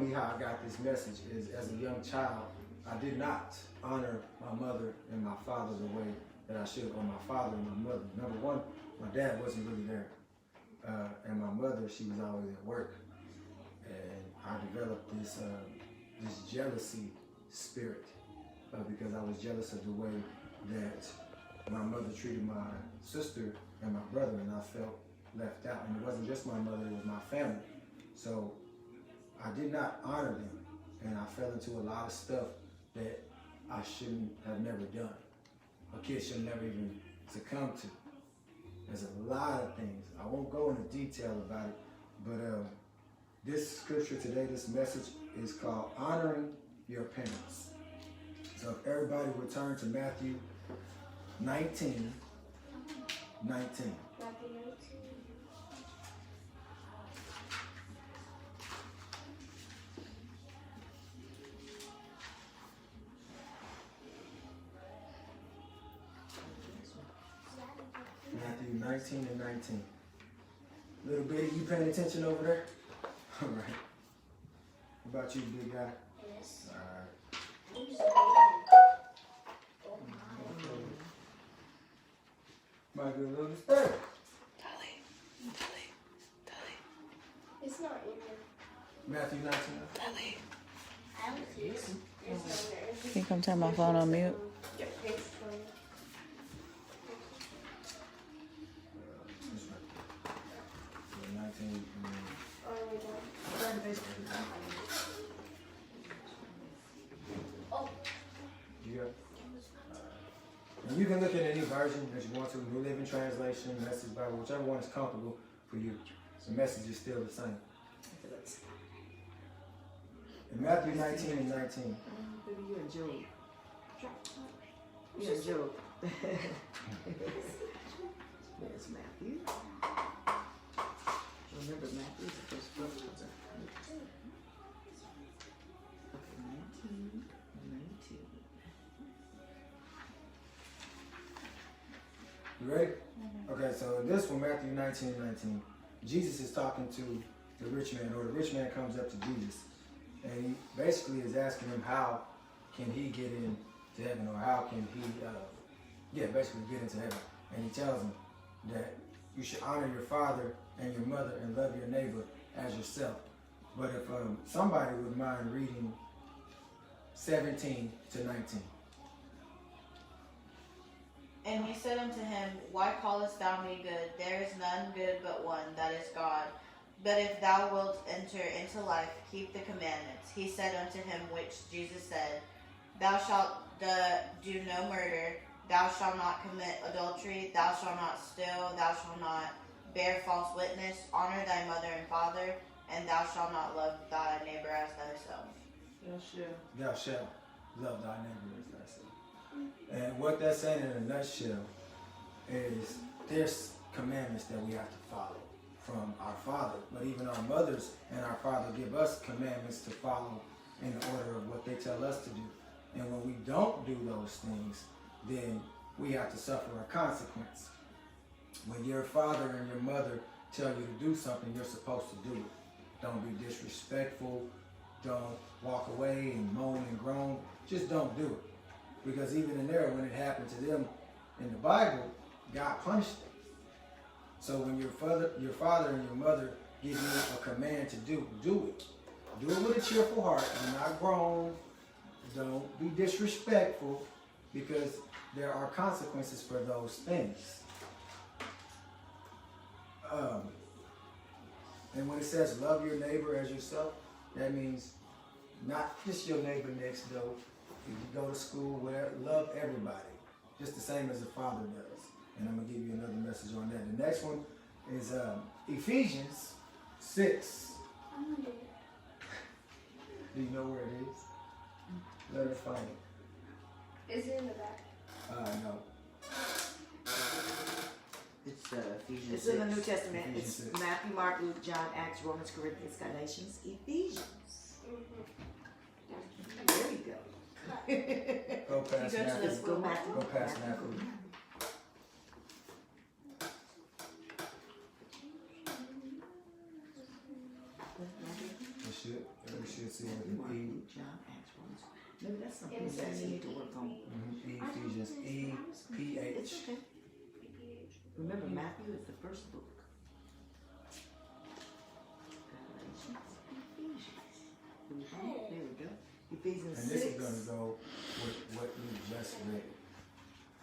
me how I got this message is as a young child, I did not honor my mother and my father the way that I should, or my father and my mother. Number one, my dad wasn't really there. And my mother, she was always at work. And I developed this jealousy spirit because I was jealous of the way that my mother treated my sister and my brother, and I felt left out. And it wasn't just my mother, it was my family. So I did not honor them, and I fell into a lot of stuff that I shouldn't have never done. A kid should never even succumb to. There's a lot of things. I won't go into detail about it, but this scripture today, this message is called Honoring Your Parents. So if everybody would turn to Matthew 19. Matthew 19. Matthew 19 and 19. Little bitty, you paying attention over there? All right. What about you, big guy? Yes. All right. Might be a little disturbed. Dolly. It's not in there. Matthew 19. Dolly. I don't see it. It's on there. Can you come turn my phone on mute? Yep, page 20. That's right. So 19. Oh, we don't. Oh. You got? And you can look at any version that you want to, New Living Translation, Message Bible, whichever one is comfortable for you. The message is still the same. In Matthew 19 and 19. Baby, you and Job. You and Job. There's Matthew. Remember, Matthew is the first book. Okay, 19 and 19. You ready? Okay, so in this one, Matthew 19 and 19, Jesus is talking to the rich man, or the rich man comes up to Jesus, and he basically is asking him how can he get into heaven, or how can he, basically get into heaven. And he tells him that you should honor your father and your mother and love your neighbor as yourself. But if somebody would mind reading 17 to 19. And he said unto him, Why callest thou me good? There is none good but one, that is God. But if thou wilt enter into life, keep the commandments. He said unto him, which Jesus said, Thou shalt do no murder, thou shalt not commit adultery, thou shalt not steal, thou shalt not bear false witness, honor thy mother and father, and thou shalt not love thy neighbor as thyself. Thou shalt love thy neighbor as thyself. And what that's saying in a nutshell is there's commandments that we have to follow from our Father. But even our mothers and our Father give us commandments to follow in the order of what they tell us to do. And when we don't do those things, then we have to suffer a consequence. When your father and your mother tell you to do something, you're supposed to do it. Don't be disrespectful. Don't walk away and moan and groan. Just don't do it. Because even in there, when it happened to them in the Bible, God punished them. So when your father and your mother give you a command to do it. Do it with a cheerful heart. Do not groan. Don't be disrespectful, because there are consequences for those things. And when it says love your neighbor as yourself, that means not just your neighbor next door. If you go to school, where love everybody, just the same as a father does. And I'm gonna give you another message on that. The next one is Ephesians 6. I'm gonna do it. Do you know where it is? Let us find it. Is it in the back? No. It's Ephesians. It's in the New Testament. Ephesians It's 6. Matthew, Mark, Luke, John, Acts, Romans, Corinthians, Galatians, Ephesians. There you go. Go past You go to Matthew. Let's go Matthew. Go past Matthew. We should see it with Mark, an Luke, John, Acts, Romans. Maybe that's something It that says you need to work on. Ephesians, E-P-H. It's okay. Remember, Matthew is the first book. Galatians, Ephesians. There we go. Ephesians And this 6. is going to go with what we just read.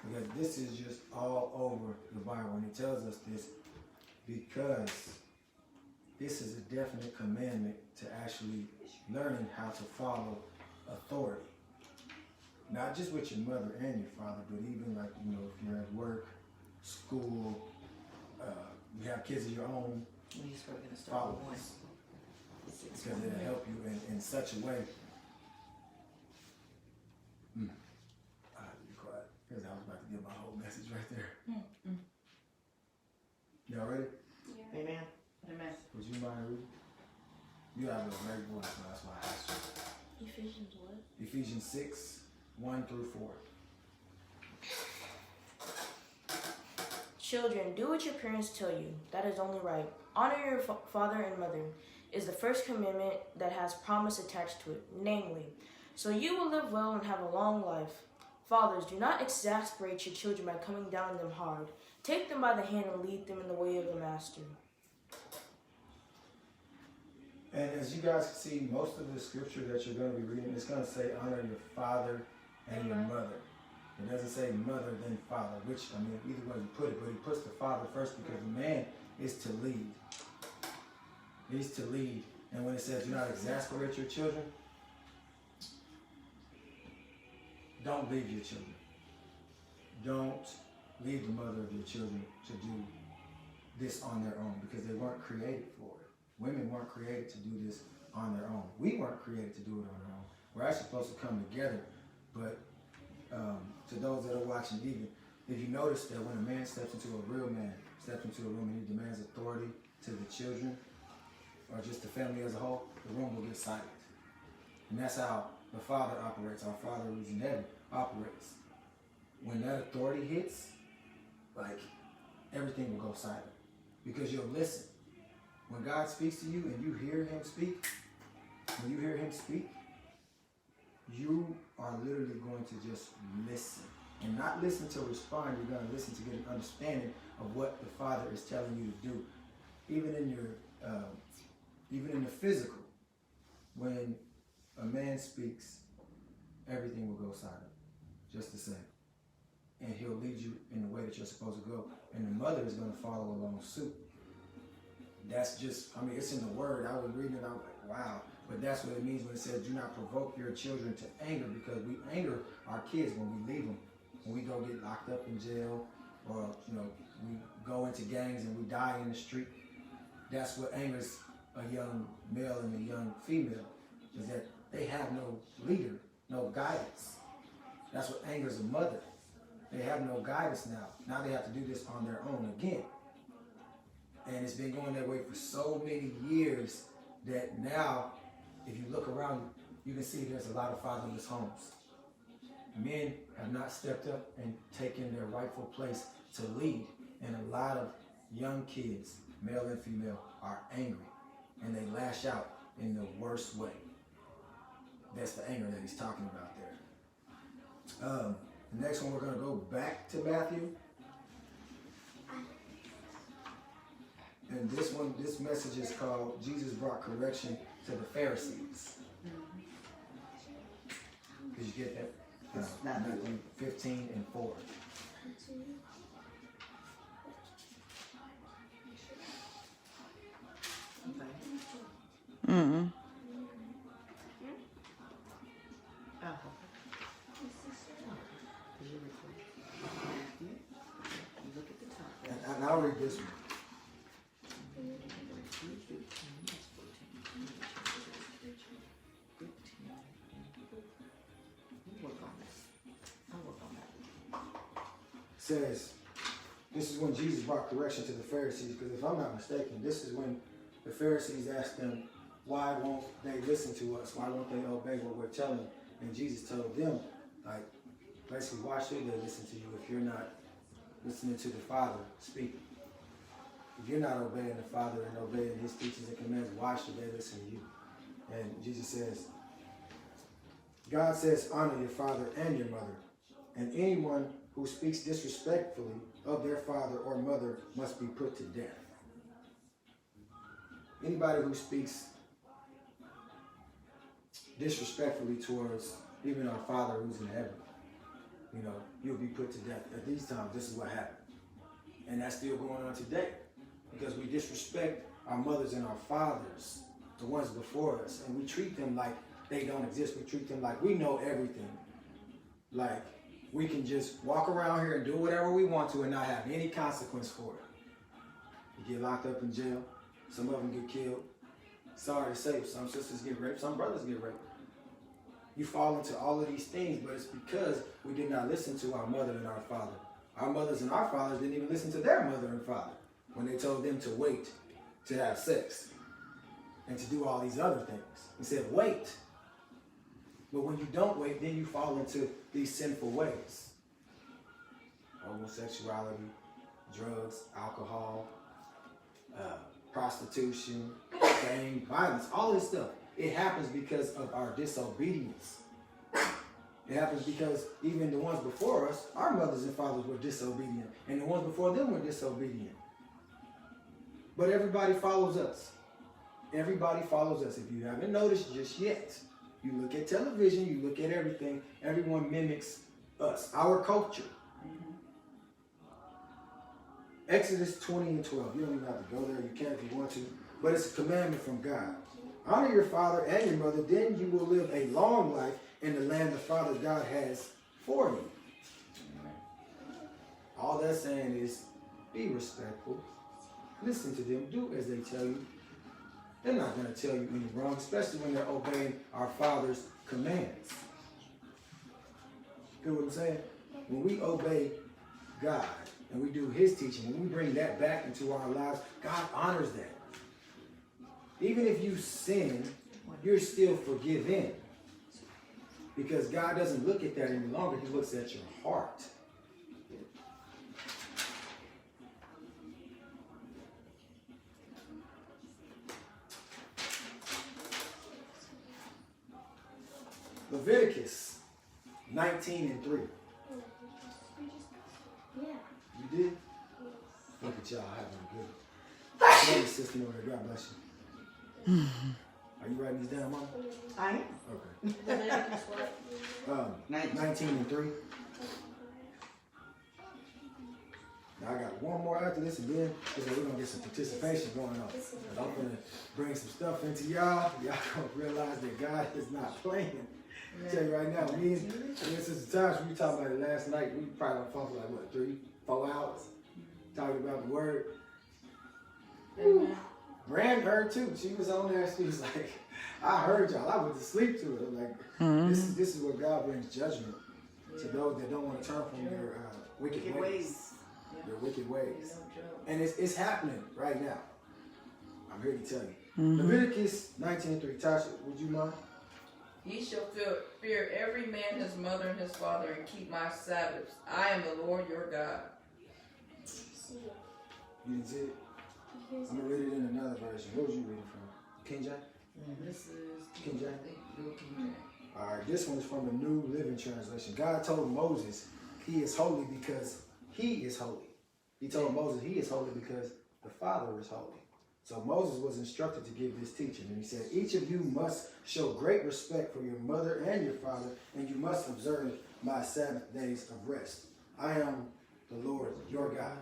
Because this is just all over the Bible. And it tells us this because this is a definite commandment to actually learning how to follow authority. Not just with your mother and your father, but even like, you know, if you're at work, school, you have kids of your own, When he's probably going to start follow with one. this. Six, Because one. it'll help you in such a way. I have to be quiet because I was about to give my whole message right there. Y'all ready? Yeah. Amen. Amen. Would you mind reading? You have a great voice, so that's why I asked you. Ephesians what? Ephesians 6, 1 through 4. Children, do what your parents tell you. That is only right. Honor your father and mother is the first commandment that has promise attached to it, namely, so you will live well and have a long life. Fathers, do not exasperate your children by coming down on them hard. Take them by the hand and lead them in the way of the master. And as you guys can see, most of the scripture that you're going to be reading, it's going to say honor your father and your mother. It doesn't say mother then father, which, I mean, either way you put it, but he puts the father first because the man is to lead. He's to lead. And when it says do not exasperate your children, don't leave your children. Don't leave the mother of your children to do this on their own because they weren't created for it. Women weren't created to do this on their own. We weren't created to do it on our own. We're actually supposed to come together. But to those that are watching, even if you notice that when a man steps into a real man, steps into a room and he demands authority to the children or just the family as a whole, the room will get silent. And that's how the Father operates. Our Father who's in heaven operates. When that authority hits, like everything will go silent because you'll listen. When God speaks to you and you hear him speak, you are literally going to just listen. And not listen to respond, you're going to listen to get an understanding of what the Father is telling you to do. Even in the physical, when a man speaks, everything will go silent, just the same. And he'll lead you in the way that you're supposed to go. And the mother is going to follow along suit. That's just, I mean, it's in the word. I was reading it, I was like, wow. But that's what it means when it says, do not provoke your children to anger, because we anger our kids when we leave them. When we go get locked up in jail, or, you know, we go into gangs and we die in the street. That's what angers a young male and a young female, is that they have no leader, no guidance. That's what angers a mother. They have no guidance now. Now they have to do this on their own again. And it's been going that way for so many years that now, if you look around, you can see there's a lot of fatherless homes. Men have not stepped up and taken their rightful place to lead. And a lot of young kids, male and female, are angry. And they lash out in the worst way. That's the anger that he's talking about there. The next one, we're going to go back to Matthew. And this message is called Jesus Brought Correction to the Pharisees. Did you get that? Matthew 15 and 4. Mm-mm. Look at the top. And I'll read this one. Says, this is when Jesus brought correction to the Pharisees, because if I'm not mistaken, this is when the Pharisees asked them, why won't they listen to us? Why won't they obey what we're telling them? And Jesus told them, like, basically, why should they listen to you if you're not listening to the Father speaking? If you're not obeying the Father and obeying his teachings and commands, why should they listen to you? And Jesus says, God says, honor your father and your mother. And anyone who speaks disrespectfully of their father or mother must be put to death. Anybody who speaks disrespectfully towards even our Father who's in heaven, you know, you'll be put to death. At these times, this is what happened. And that's still going on today. Because we disrespect our mothers and our fathers, the ones before us, and we treat them like they don't exist. We treat them like we know everything. Like we can just walk around here and do whatever we want to and not have any consequence for it. You get locked up in jail. Some of them get killed. Sorry to say, some sisters get raped, some brothers get raped. You fall into all of these things, but it's because we did not listen to our mother and our father. Our mothers and our fathers didn't even listen to their mother and father when they told them to wait to have sex and to do all these other things. He said, wait. But when you don't wait, then you fall into these sinful ways. Homosexuality, drugs, alcohol, prostitution, gang, violence, all this stuff. It happens because of our disobedience. It happens because even the ones before us, our mothers and fathers were disobedient. And the ones before them were disobedient. But everybody follows us. Everybody follows us. If you haven't noticed just yet, you look at television, you look at everything, everyone mimics us, our culture. Exodus 20 and 12. You don't even have to go there. You can if you want to. But it's a commandment from God. Honor your father and your mother, then you will live a long life in the land the Father God has for you. All that's saying is be respectful. Listen to them. Do as they tell you. They're not going to tell you any wrong, especially when they're obeying our Father's commands. Get what I'm saying? When we obey God and we do His teaching, when we bring that back into our lives, God honors that. Even if you sin, you're still forgiven. Because God doesn't look at that any longer. He looks at your heart. Leviticus 19 and 3. Yeah. You did? Look at y'all having a good brother, sister over there. God bless you. Are you writing these down, Mama? I am. Okay. Leviticus what? 19 and 3. Now I got one more after this, and then we're going to get some participation going on. And I'm going to bring some stuff into y'all. Y'all going to realize that God is not playing. I tell you right now, me and Sister Tasha, we talked about it last night. We probably on the phone for like, what, 3-4 hours? Talking about the word. Amen. Brand heard too. She was on there. She was like, I heard y'all. I went to sleep to it. I'm like, this is where God brings judgment to those that don't want to turn from their wicked ways. Their wicked ways. And it's happening right now. I'm here to tell you. Leviticus 19:3. Tasha, would you mind? Ye shall fear every man his mother and his father, and keep my Sabbaths. I am the Lord your God. See it. You didn't see it? Here's I'm going to read it in another version. What was you reading from? King James? This is King James? King James. All right, this one is from the New Living Translation. God told Moses he is holy because he is holy. He told Moses he is holy because the Father is holy. So Moses was instructed to give this teaching. And he said, each of you must show great respect for your mother and your father, and you must observe my Sabbath days of rest. I am the Lord, your God.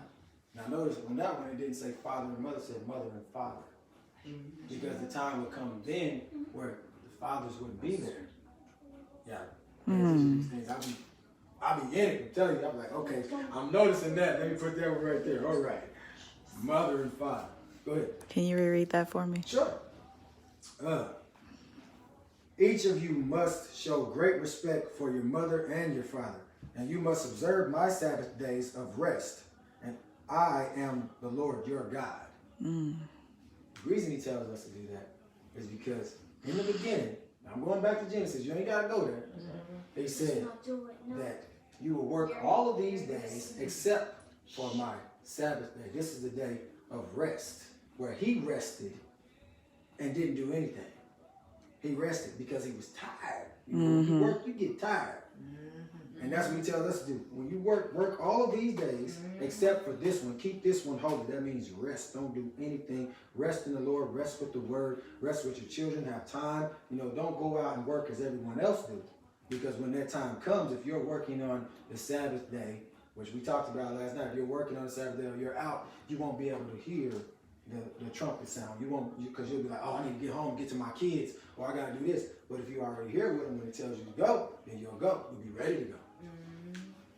Now notice on that one, it didn't say father and mother, it said mother and father. Because the time would come then where the fathers wouldn't be there. Yeah. These things. I'll be in it, I'm telling you. I'm like, okay, I'm noticing that. Let me put that one right there. All right. Mother and father. Go ahead. Can you reread that for me? Sure. Each of you must show great respect for your mother and your father, and you must observe my Sabbath days of rest. And I am the Lord your God. The reason he tells us to do that is because in the beginning, I'm going back to Genesis, you ain't got to go there. He said not do it. No. that you will work all of these days except for my Sabbath day. This is the day of rest, where he rested and didn't do anything. He rested because he was tired. When you work, you get tired. And that's what he tells us to do. When you work all of these days, except for this one. Keep this one holy. That means rest. Don't do anything. Rest in the Lord. Rest with the word. Rest with your children. Have time. Don't go out and work as everyone else do. Because when that time comes, if you're working on the Sabbath day, which we talked about last night, if you're working on the Sabbath day or you're out, you won't be able to hear the trumpet sound. You won't, because you'll be like, oh, I need to get home, get to my kids, or I got to do this. But if you already here with them when it tells you to go, then you'll go. You'll be ready to go.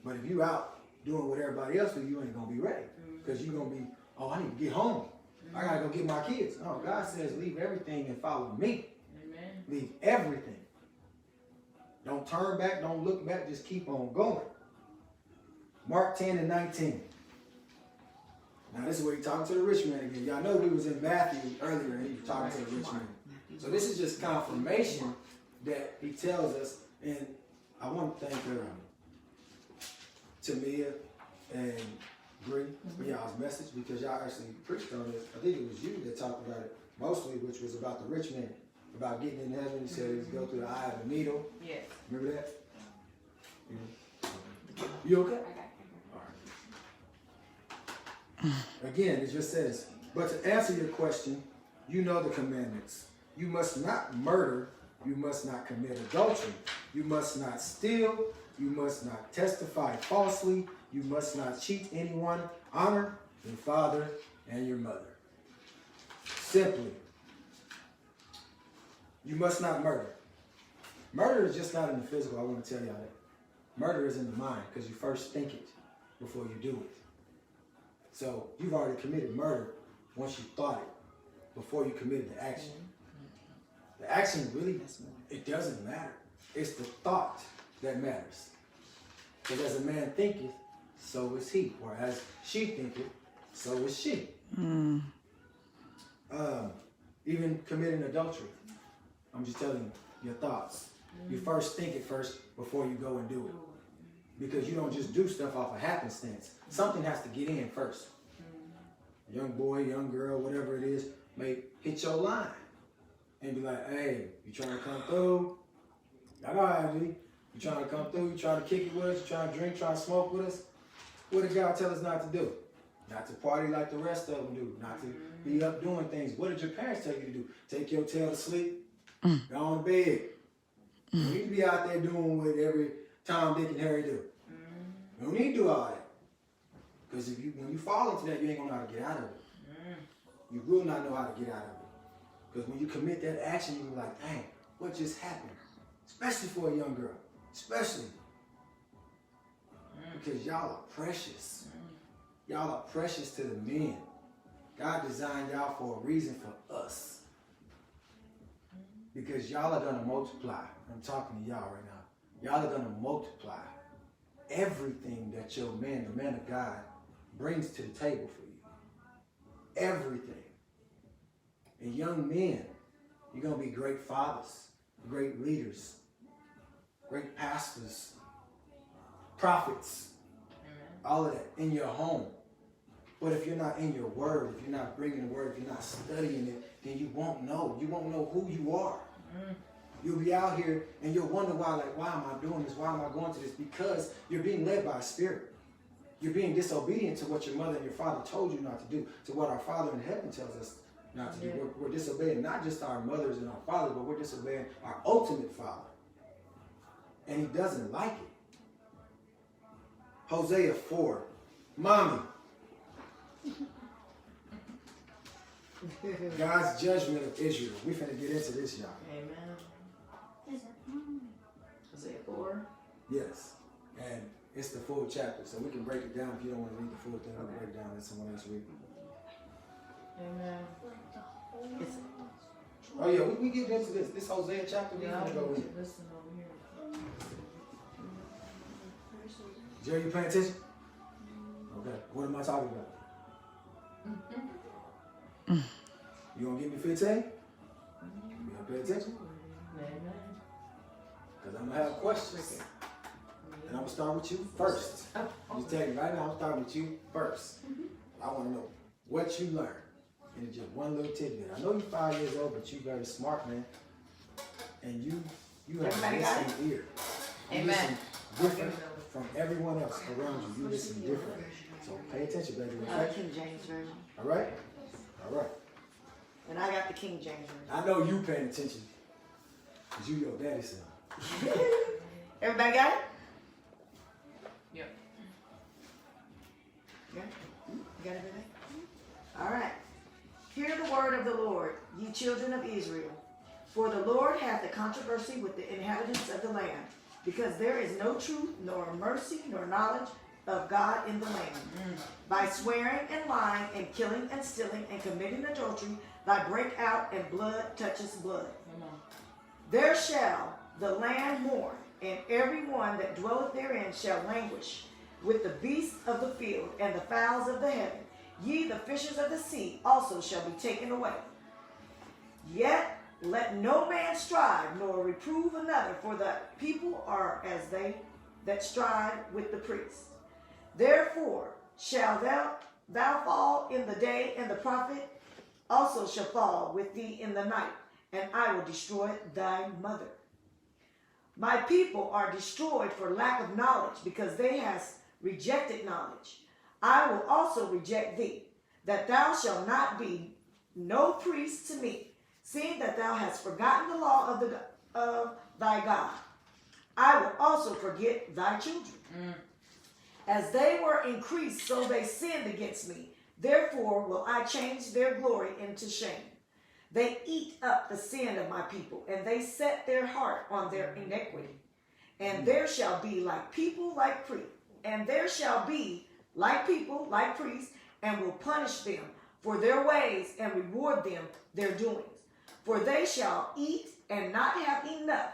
But if you out doing what everybody else do, you ain't going to be ready. Because you're going to be, oh, I need to get home. I got to go get my kids. No, God says leave everything and follow me. Amen. Leave everything. Don't turn back. Don't look back. Just keep on going. Mark 10 and 19. Now this is where he's talking to the rich man again. Y'all know we was in Matthew earlier and he was talking to the rich man. So this is just confirmation that he tells us. And I want to thank Tamia and Bree for y'all's message, because y'all actually preached on this. I think it was you that talked about it mostly, which was about the rich man, about getting in heaven. He said he was go through the eye of the needle. Yes. Remember that? You okay? All right. Again, it just says, but to answer your question, you know the commandments. You must not murder. You must not commit adultery. You must not steal. You must not testify falsely. You must not cheat anyone. Honor your father and your mother. Simply, you must not murder. Murder is just not in the physical. I want to tell y'all that. Murder is in the mind, because you first think it before you do it. So you've already committed murder once you thought it, before you committed the action. The action really, it doesn't matter. It's the thought that matters. Because as a man thinketh, so is he. Or as she thinketh, so is she. Even committing adultery. I'm just telling you, your thoughts. You first think it first before you go and do it. Because you don't just do stuff off of happenstance. Something has to get in first. Young boy, young girl, whatever it is, may hit your line. And be like, hey, you trying to come through? I know how you trying to come through, you trying to kick it with us, you trying to drink, trying to smoke with us. What did God tell us not to do? Not to party like the rest of them do. Not to be up doing things. What did your parents tell you to do? Take your tail to sleep? Go on to bed. You need to be out there doing what every Tom, Dick, and Harry do. You don't need to do all that. Because when you fall into that, you ain't going to know how to get out of it. You will not know how to get out of it. Because when you commit that action, you're like, dang, what just happened? Especially for a young girl. Especially. Because y'all are precious. Y'all are precious to the men. God designed y'all for a reason for us. Because y'all are going to multiply. I'm talking to y'all right now. Y'all are going to multiply everything that your man, the man of God, brings to the table for you. Everything. And young men, you're going to be great fathers, great leaders, great pastors, prophets, all of that in your home. But if you're not in your word, if you're not bringing the word, if you're not studying it, then you won't know. You won't know who you are. You'll be out here and you'll wonder why am I doing this? Why am I going to this? Because you're being led by a spirit. You're being disobedient to what your mother and your father told you not to do, to what our Father in heaven tells us not to do. We're disobeying not just our mothers and our fathers, but we're disobeying our ultimate Father. And he doesn't like it. Hosea 4. Mommy. God's judgment of Israel. We finna get into this, y'all. Amen. Is it? Hosea 4. Yes. And it's the full chapter, so we can break it down. If you don't want to read the full thing, we can break it down and let someone else read it. Amen. Like the whole. Oh yeah, we get into this. This Hosea chapter, we Yeah, gonna I go want in. you to listen over here. Jerry, you paying attention? Okay. What am I talking about? You gonna give me 15? You gonna pay attention? Amen. Because I'm gonna have questions. And I'm gonna start with you first. I'm just telling you right now, I'm starting with you first. I wanna know what you learned. And it's just one little tidbit. I know you're 5 years old, but you're very smart, man. and you have Everybody a got it? listening ear. You Amen. listen different from everyone else around you. You listen different. So pay attention, baby. Okay? King James Version. All right? All right. And I got the King James Version. I know you paying attention. Because you your daddy's son. Everybody got it? Yep. Yeah? You got everything? All right. Hear the word of the Lord, ye children of Israel. For the Lord hath a controversy with the inhabitants of the land, because there is no truth, nor mercy, nor knowledge of God in the land. By swearing and lying, and killing and stealing, and committing adultery, thy break out, and blood touches blood. Come on. There shall the land mourn, and every one that dwelleth therein shall languish, with the beasts of the field and the fowls of the heaven. Ye, the fishes of the sea, also shall be taken away. Yet let no man strive, nor reprove another, for the people are as they that strive with the priests. Therefore shall thou fall in the day, and the prophet also shall fall with thee in the night, and I will destroy thy mother. My people are destroyed for lack of knowledge, because they hast rejected knowledge. I will also reject thee, that thou shalt not be no priest to me, seeing that thou hast forgotten the law of thy God. I will also forget thy children. As they were increased, so they sinned against me. Therefore will I change their glory into shame. They eat up the sin of my people, and they set their heart on their iniquity. And there shall be like people like priests, and there shall be like people like priests, and will punish them for their ways, and reward them their doings. For they shall eat and not have enough.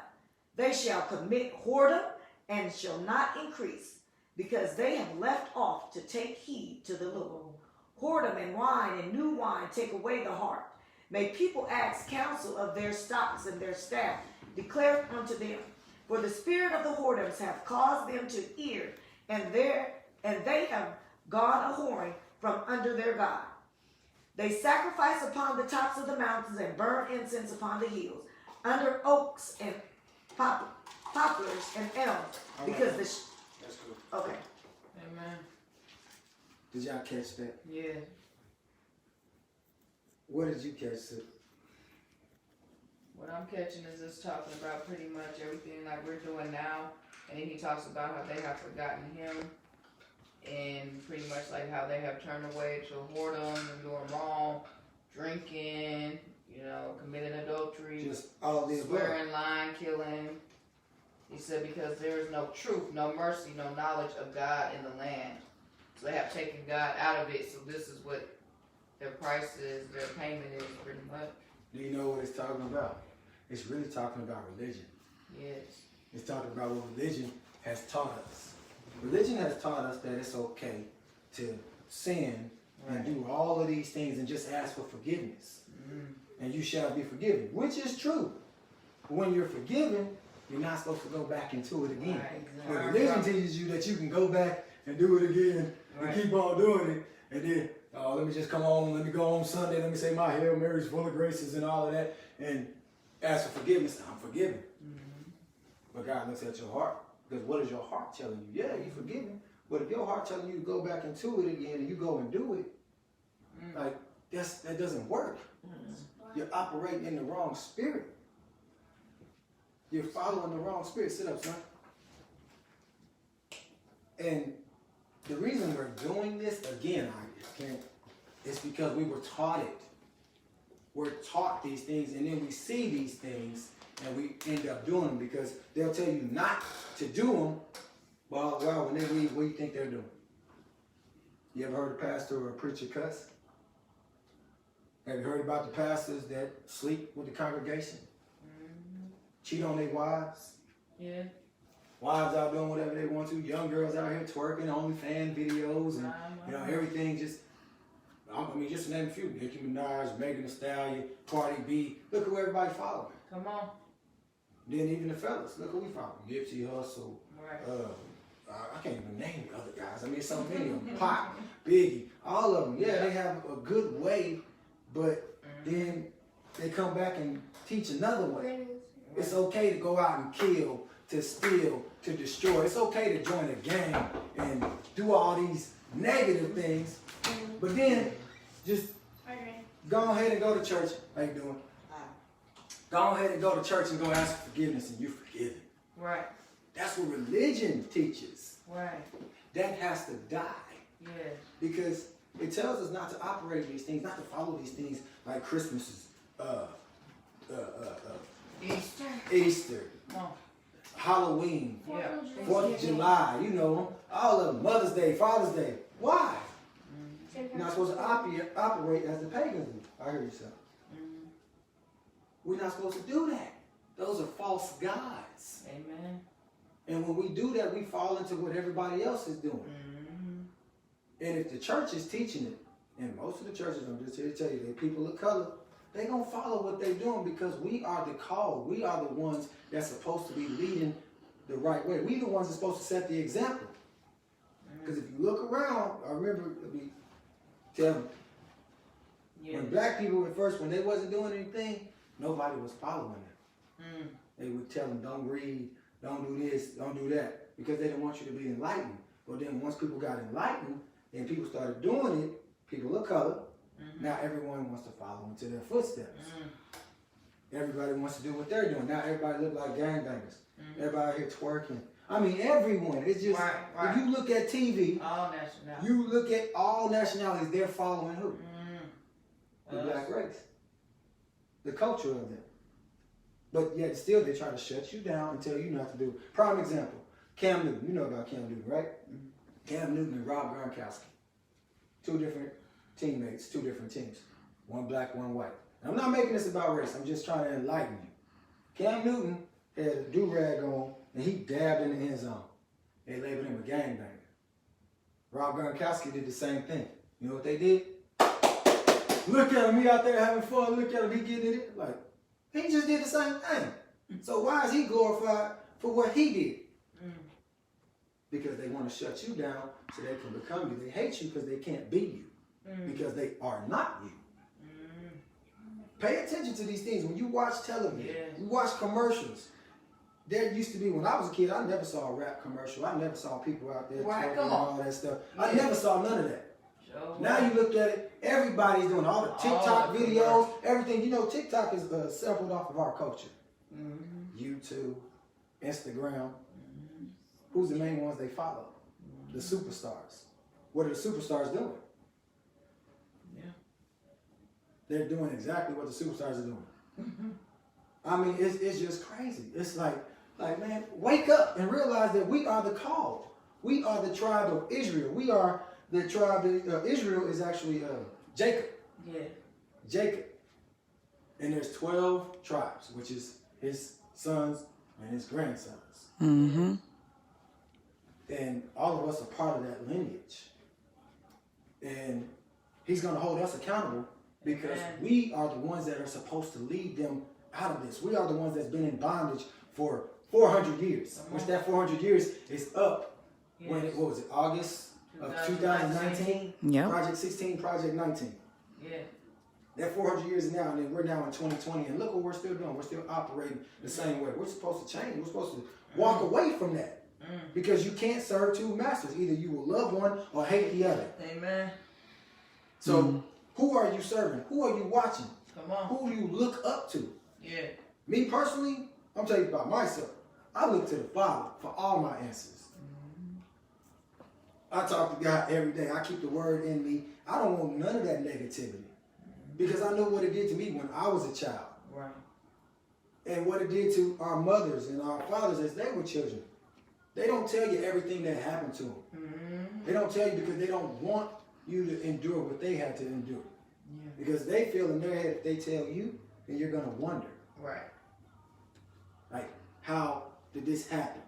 They shall commit whoredom and shall not increase, because they have left off to take heed to the Lord. Whoredom and wine and new wine take away the heart. May people ask counsel of their stocks, and their staff declare unto them. For the spirit of the whoredoms have caused them to err, and they have gone a whoring from under their God. They sacrifice upon the tops of the mountains, and burn incense upon the hills, under oaks and poplars and elms, because That's cool. okay. Amen. Did y'all catch that? Yeah. What did you catch? Sid? What I'm catching is this talking about pretty much everything like we're doing now, and then he talks about how they have forgotten him, and pretty much like how they have turned away to whoredom and doing wrong, drinking, committing adultery, Just all the above. swearing, lying, killing. He said because there is no truth, no mercy, no knowledge of God in the land. So they have taken God out of it. So this is what their price is, their payment is pretty much. Do you know what it's talking about? It's really talking about religion. Yes. It's talking about what religion has taught us. Religion has taught us that it's okay to sin and do all of these things and just ask for forgiveness. And you shall be forgiven, which is true. But when you're forgiven, you're not supposed to go back into it again. Right, exactly. But religion teaches you that you can go back and do it again and keep on doing it. And then, let me just come on, let me go on Sunday, let me say my Hail Mary's full of graces and all of that, and ask for forgiveness. I'm forgiven. But God looks at your heart. Because what is your heart telling you? Yeah, you're forgiven. But if your heart telling you to go back into it again and you go and do it, like that doesn't work. You're operating in the wrong spirit. You're following the wrong spirit. Sit up, son. And the reason we're doing this again, it's because we were taught it. We're taught these things, and then we see these things, and we end up doing them because they'll tell you not to do them. Well, when they leave, what do you think they're doing? You ever heard a pastor or a preacher cuss? Have you heard about the pastors that sleep with the congregation? Cheat on their wives? Yeah. Wives out doing whatever they want to. Young girls out here twerking, OnlyFans videos, and everything just. Just to name a few: Nicki Minaj, Megan Thee Stallion, Cardi B. Look who everybody following. Come on. Then even the fellas, look who we follow: Nipsey Hussle. Right. I can't even name the other guys. So many of them. Pop, Biggie, all of them. Yeah, they have a good way, but then they come back and teach another way. It's okay to go out and kill, to steal, to destroy. It's okay to join a gang and do all these negative things. But then, just go ahead and go to church. How you doing? Go ahead and go to church and go ask for forgiveness and you're forgiven. Right. That's what religion teaches. Right. That has to die. Yeah. Because it tells us not to operate these things, not to follow these things like Christmas, Easter, Oh. Halloween, Yeah. 4th of July, you know, all of them, Mother's Day, Father's Day. Why? You're not supposed to operate as the pagans do. I hear you, son. We're not supposed to do that. Those are false gods. Amen. And when we do that, we fall into what everybody else is doing. And if the church is teaching it, and most of the churches, I'm just here to tell you, they're people of color, they're going to follow what they're doing because we are the called. We are the ones that's supposed to be leading the right way. We the ones that's supposed to set the example. Because if you look around, I remember me telling when black people at first, when they wasn't doing anything, nobody was following them. They would tell them, don't read, don't do this, don't do that, because they didn't want you to be enlightened. But then once people got enlightened and people started doing it, people of color, now everyone wants to follow into their footsteps. Everybody wants to do what they're doing. Now everybody look like gangbangers. Everybody out here twerking. I mean, everyone. It's just, if you look at TV, All nationalities. you look at all nationalities, they're following who? The black race. The culture of them. But yet still they try to shut you down and tell you not to do it. Prime example, Cam Newton. You know about Cam Newton, right? Cam Newton and Rob Gronkowski. Two different teammates, two different teams. One black, one white. I'm not making this about race. I'm just trying to enlighten you. Cam Newton had a do-rag on and he dabbed in the end zone. They labeled him a gangbanger. Rob Gronkowski did the same thing. You know what they did? Look at him, he out there having fun. Look at him, he getting it. Like, he just did the same thing. So why is he glorified for what he did? Because they want to shut you down so they can become you. They hate you because they can't be you. Because they are not you. Pay attention to these things. When you watch television, you watch commercials. There used to be, when I was a kid, I never saw a rap commercial. I never saw people out there talking and all that stuff. I never saw none of that. Now you look at it, everybody's doing all the TikTok videos, everything. You know, TikTok is sampled off of our culture. YouTube, Instagram. Who's the main ones they follow? The superstars. What are the superstars doing? They're doing exactly what the superstars are doing. I mean, it's just crazy. It's like, man, wake up and realize that we are the called. We are the tribe of Israel. We are the tribe of Israel is actually Jacob. Jacob. And there's 12 tribes, which is his sons and his grandsons. And all of us are part of that lineage. And he's going to hold us accountable because we are the ones that are supposed to lead them out of this. We are the ones that's been in bondage for 400 years, which that 400 years is up when it, what was it, August of 2019? Yep. Project 16, Project 19. That 400 years is now, and then we're now in 2020, and look what we're still doing. We're still operating the same way. We're supposed to change. We're supposed to walk away from that. Because you can't serve two masters. Either you will love one or hate the other. Amen. So, who are you serving? Who are you watching? Come on. Who do you look up to? Yeah. Me personally, I'm telling you about myself. I look to the Father for all my answers. I talk to God every day. I keep the word in me. I don't want none of that negativity. Because I know what it did to me when I was a child. Right. And what it did to our mothers and our fathers as they were children. They don't tell you everything that happened to them. They don't tell you because they don't want you to endure what they had to endure. Because they feel in their head if they tell you, then you're going to wonder. Right. Like, how did this happen?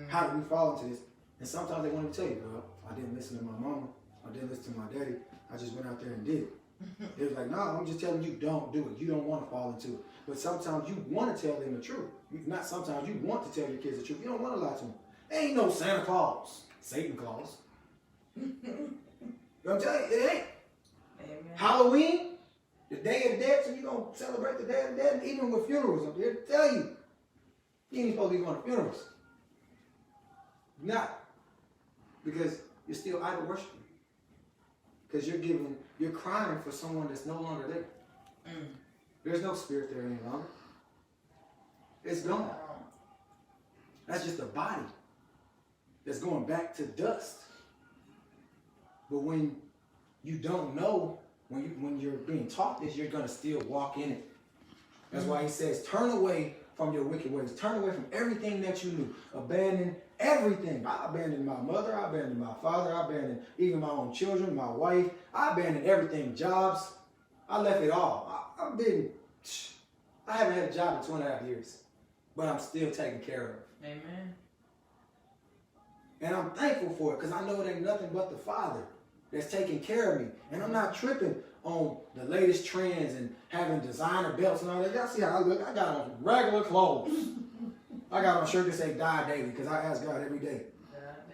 How did we fall into this? And sometimes they want to tell you, well, I didn't listen to my mama. I didn't listen to my daddy. I just went out there and did it. They was like, no, I'm just telling you, don't do it. You don't want to fall into it. But sometimes you want to tell them the truth. Not sometimes, you want to tell your kids the truth. You don't want to lie to them. Ain't no Santa Claus. Satan Claus. I'm telling you, it ain't. Amen. Halloween, the Day of the Dead, so you don't celebrate the Day of the Dead, even with funerals. I'm here to tell you. You ain't supposed to be going to funerals. You're not. Because you're still idol worshiping. Because you're crying for someone that's no longer there. There's no spirit there any longer. It's gone. That's just a body that's going back to dust. But when you don't know, when you're being taught this, you're going to still walk in it. That's why he says, turn away from your wicked ways. Turn away from everything that you knew. Abandon everything. I abandoned my mother. I abandoned my father. I abandoned even my own children, my wife. I abandoned everything. Jobs. I left it all. I haven't had a job in 2.5 years. But I'm still taken care of. Amen. And I'm thankful for it because I know it ain't nothing but the Father that's taking care of me. And I'm not tripping on the latest trends and having designer belts and all that. Y'all see how I look? I got on regular clothes. I got on a shirt that say die daily because I ask God every day.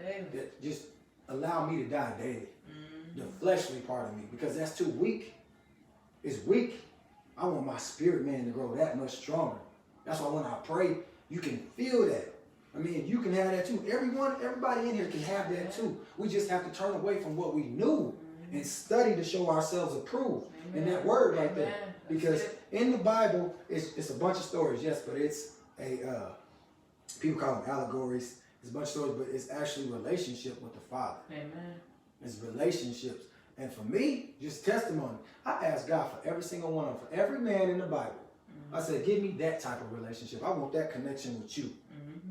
That just allow me to die daily. The fleshly part of me, because that's too weak. It's weak. I want my spirit man to grow that much stronger. That's why when I pray, you can feel that. I mean, you can have that too. Everybody in here can have that too. We just have to turn away from what we knew and study to show ourselves approved. And that word right there. Because in the Bible, it's a bunch of stories, yes, but it's people call them allegories. It's a bunch of stories, but it's actually relationship with the Father. Amen. It's relationships. And for me, just testimony. I ask God for every single one of them, for every man in the Bible. I said, give me that type of relationship. I want that connection with you.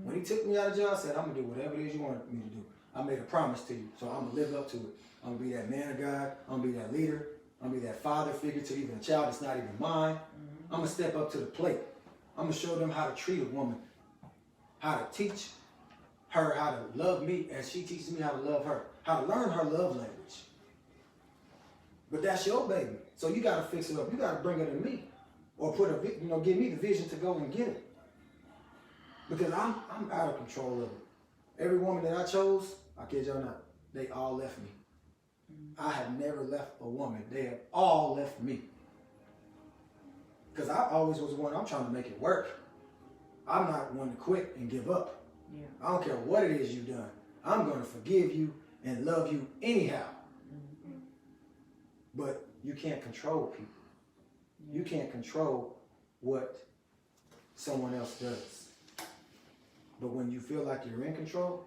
When he took me out of jail, I said, I'm going to do whatever it is you want me to do. I made a promise to you, so I'm going to live up to it. I'm going to be that man of God. I'm going to be that leader. I'm going to be that father figure to even a child that's not even mine. I'm going to step up to the plate. I'm going to show them how to treat a woman, how to teach her how to love me as she teaches me how to love her, how to learn her love language. But that's your baby, so you got to fix it up. You got to bring it to me. Or give me the vision to go and get it. Because I'm out of control of it. Every woman that I chose, I kid y'all not, they all left me. I have never left a woman. They have all left me. Because I always was one, I'm trying to make it work. I'm not one to quit and give up. Yeah. I don't care what it is you've done. I'm going to forgive you and love you anyhow. But you can't control people. You can't control what someone else does. But when you feel like you're in control,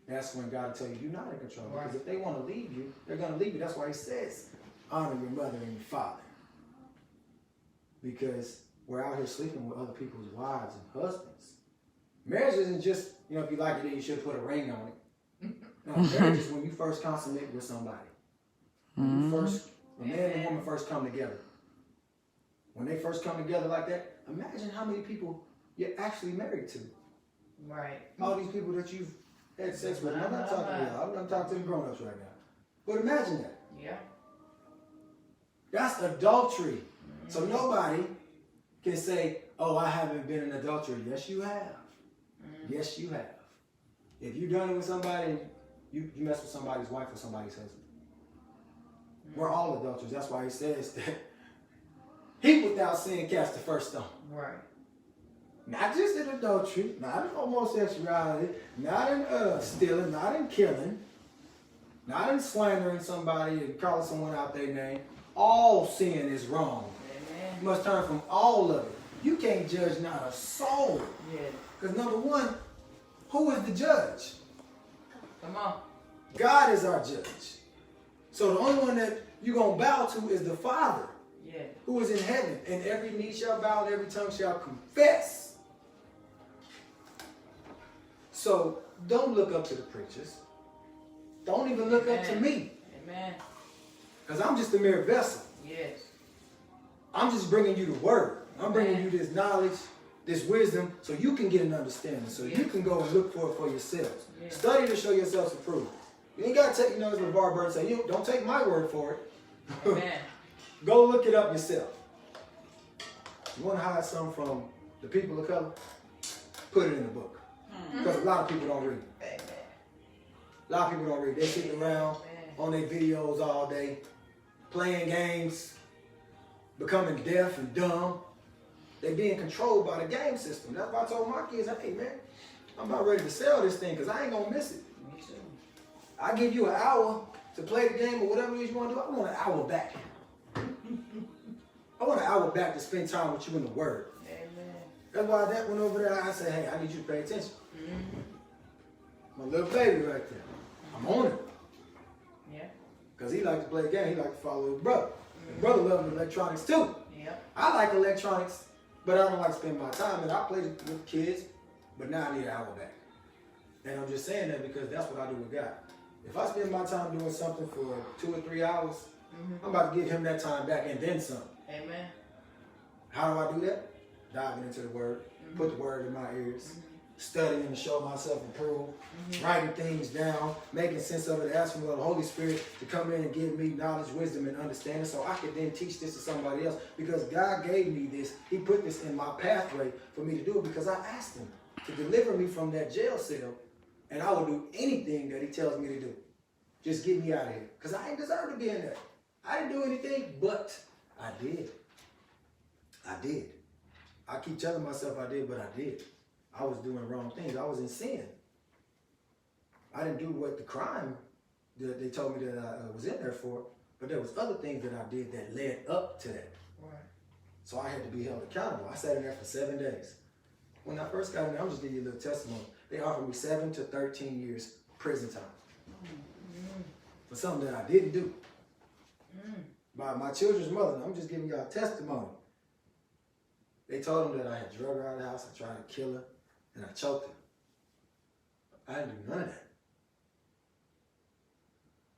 that's when God will tell you you're not in control. Right. Because if they want to leave you, they're going to leave you. That's why he says, honor your mother and your father. Because we're out here sleeping with other people's wives and husbands. Marriage isn't just, if you like it, then you should put a ring on it. No, marriage is when you first consummate with somebody. When a man and woman first come together. When they first come together like that, imagine how many people you're actually married to. Right. All these people that you've had sex with. I'm not talking to y'all. I'm talking to the grown-ups right now. But imagine that. Yeah. That's adultery. So nobody can say, oh, I haven't been in adultery. Yes, you have. Yes, you have. If you've done it with somebody, you mess with somebody's wife or somebody's husband. We're all adulterers. That's why he says that he without sin cast the first stone. Right. Not just in adultery, not in homosexuality, not in stealing, not in killing, not in slandering somebody and calling someone out their name. All sin is wrong. Amen. You must turn from all of it. You can't judge not a soul. Yeah. Because number one, who is the judge? Come on. God is our judge. So the only one that you're going to bow to is the Father. Yeah. Who is in heaven. And every knee shall bow and every tongue shall confess. So don't look up to the preachers. Don't even look up to me. Amen. Because I'm just a mere vessel. Yes. I'm just bringing you the word. I'm bringing you this knowledge, this wisdom, so you can get an understanding. So you can go and look for it for yourselves. Yes. Study to show yourselves approved. You ain't got to take, as LeVar Burton say, don't take my word for it. Amen. Go look it up yourself. You want to hide something from the people of color? Put it in the book. Because a lot of people don't read. Amen. A lot of people don't read. They're sitting around on their videos all day, playing games, becoming deaf and dumb. They being controlled by the game system. That's why I told my kids, hey man, I'm about ready to sell this thing because I ain't gonna miss it. Me too. I give you an hour to play the game or whatever it is you want to do. I want an hour back. I want an hour back to spend time with you in the Word. Amen. That's why that went over there. I said, hey, I need you to pay attention. Mm-hmm. My little baby right there. I'm on it. Yeah. Because he likes to play a game. He likes to follow his brother. His brother loves electronics too. Yep. I like electronics, but I don't like spending my time. And I play with kids, but now I need an hour back. And I'm just saying that because that's what I do with God. If I spend my time doing something for 2 or 3 hours, I'm about to give him that time back and then some. Amen. How do I do that? Diving into the Word, put the Word in my ears, studying to show myself approved, writing things down, making sense of it, asking the Holy Spirit to come in and give me knowledge, wisdom, and understanding so I could then teach this to somebody else because God gave me this. He put this in my pathway for me to do it because I asked him to deliver me from that jail cell, and I will do anything that he tells me to do. Just get me out of here because I ain't deserve to be in there. I didn't do anything, but I did. I did. I keep telling myself I did, but I did. I was doing wrong things. I was in sin. I didn't do what the crime that they told me that I was in there for, but there was other things that I did that led up to that. Right. So I had to be held accountable. I sat in there for 7 days. When I first got in there, I'm just giving you a little testimony. They offered me 7 to 13 years prison time for something that I didn't do. By my children's mother, I'm just giving y'all testimony. They told them that I had drug her out of the house, I tried to kill her, and I choked her. I didn't do none of that.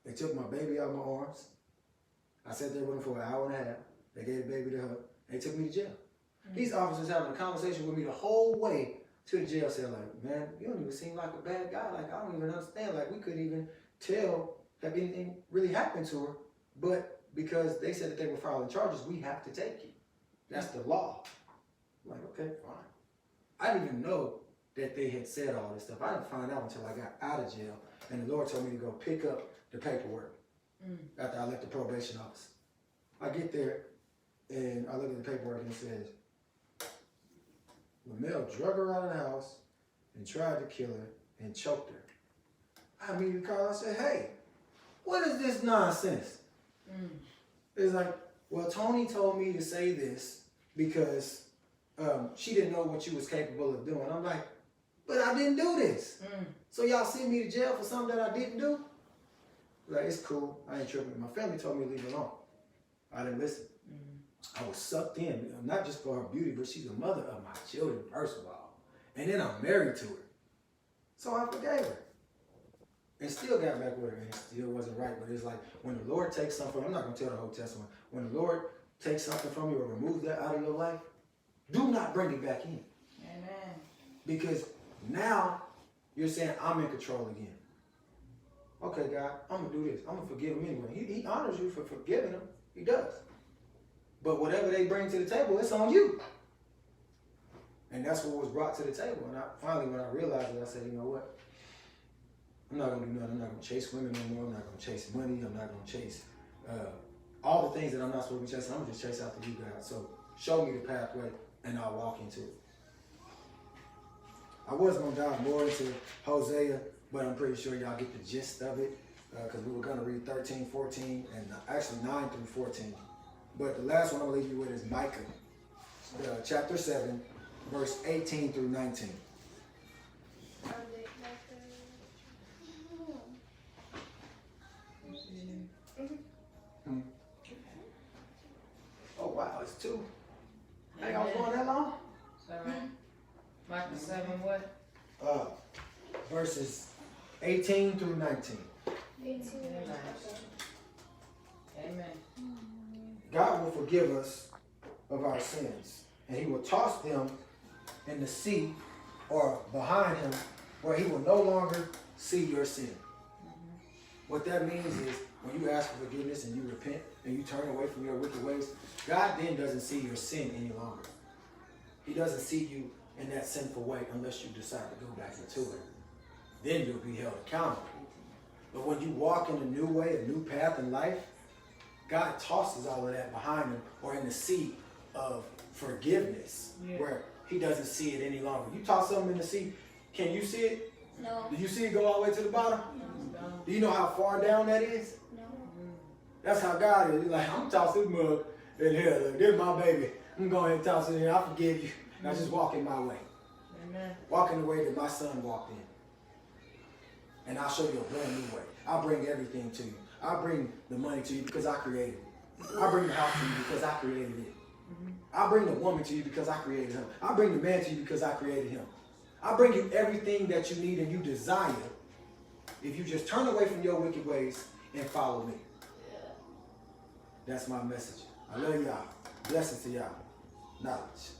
They took my baby out of my arms. I sat there with them for an hour and a half. They gave the baby to her. They took me to jail. These officers having a conversation with me the whole way to the jail cell, like, man, you don't even seem like a bad guy. Like, I don't even understand. Like, we couldn't even tell that anything really happened to her. But because they said that they were filing charges, we have to take you. That's the law. I'm like, okay, fine. I didn't even know that they had said all this stuff. I didn't find out until I got out of jail. And the Lord told me to go pick up the paperwork after I left the probation office. I get there, and I look at the paperwork, and it says, Lamel drug her out of the house and tried to kill her and choked her. I immediately called. I said, hey, what is this nonsense? It's like, well, Tony told me to say this because she didn't know what you was capable of doing. I'm like, but I didn't do this. So y'all send me to jail for something that I didn't do? Like, it's cool. I ain't tripping. My family told me to leave it alone. I didn't listen. I was sucked in, not just for her beauty, but she's the mother of my children, first of all. And then I'm married to her. So I forgave her. And still got back with her, and it still wasn't right. But it's like, when the Lord takes something, I'm not going to tell the whole testimony. When the Lord takes something from you or removes that out of your life, do not bring it back in. Amen. Because now you're saying, I'm in control again. Okay, God, I'm going to do this. I'm going to forgive him anyway. He honors you for forgiving him. He does. But whatever they bring to the table, it's on you. And that's what was brought to the table. And finally, when I realized it, I said, you know what? I'm not going to do nothing. I'm not going to chase women no more. I'm not going to chase money. I'm not going to chase all the things that I'm not supposed to be chasing. I'm going to just chase after you, God. So show me the pathway, and I'll walk into it. I was going to dive more into Hosea, but I'm pretty sure y'all get the gist of it because we were going to read 13, 14, and actually 9 through 14. But the last one I'm going to leave you with is Micah, chapter 7, verse 18 through 19. Oh, wow, it's 2. Hey, I was going that long? Is that right? Micah 7 what? Verses 18 through 19. Amen. God will forgive us of our sins, and he will toss them in the sea or behind him where he will no longer see your sin. What that means is when you ask for forgiveness and you repent and you turn away from your wicked ways, God then doesn't see your sin any longer. He doesn't see you in that sinful way unless you decide to go back into it. Then you'll be held accountable. But when you walk in a new way, a new path in life, God tosses all of that behind him or in the sea of forgiveness, Yeah. where he doesn't see it any longer. You toss something in the sea, can you see it? No. Do you see it go all the way to the bottom? No. Do you know how far down that is? No. That's how God is. He's like, I'm tossing this mug in here. Look, this is my baby. I'm going ahead and toss it in here. I forgive you. Now just walk in my way. Amen. Walk in the way that my son walked in. And I'll show you a brand new way. I'll bring everything to you. I'll bring the money to you because I created it. I'll bring the house to you because I created it. I'll bring the woman to you because I created him. I'll bring the man to you because I created him. I'll bring you everything that you need and you desire if you just turn away from your wicked ways and follow me. That's my message. I love y'all. Blessings to y'all. Knowledge.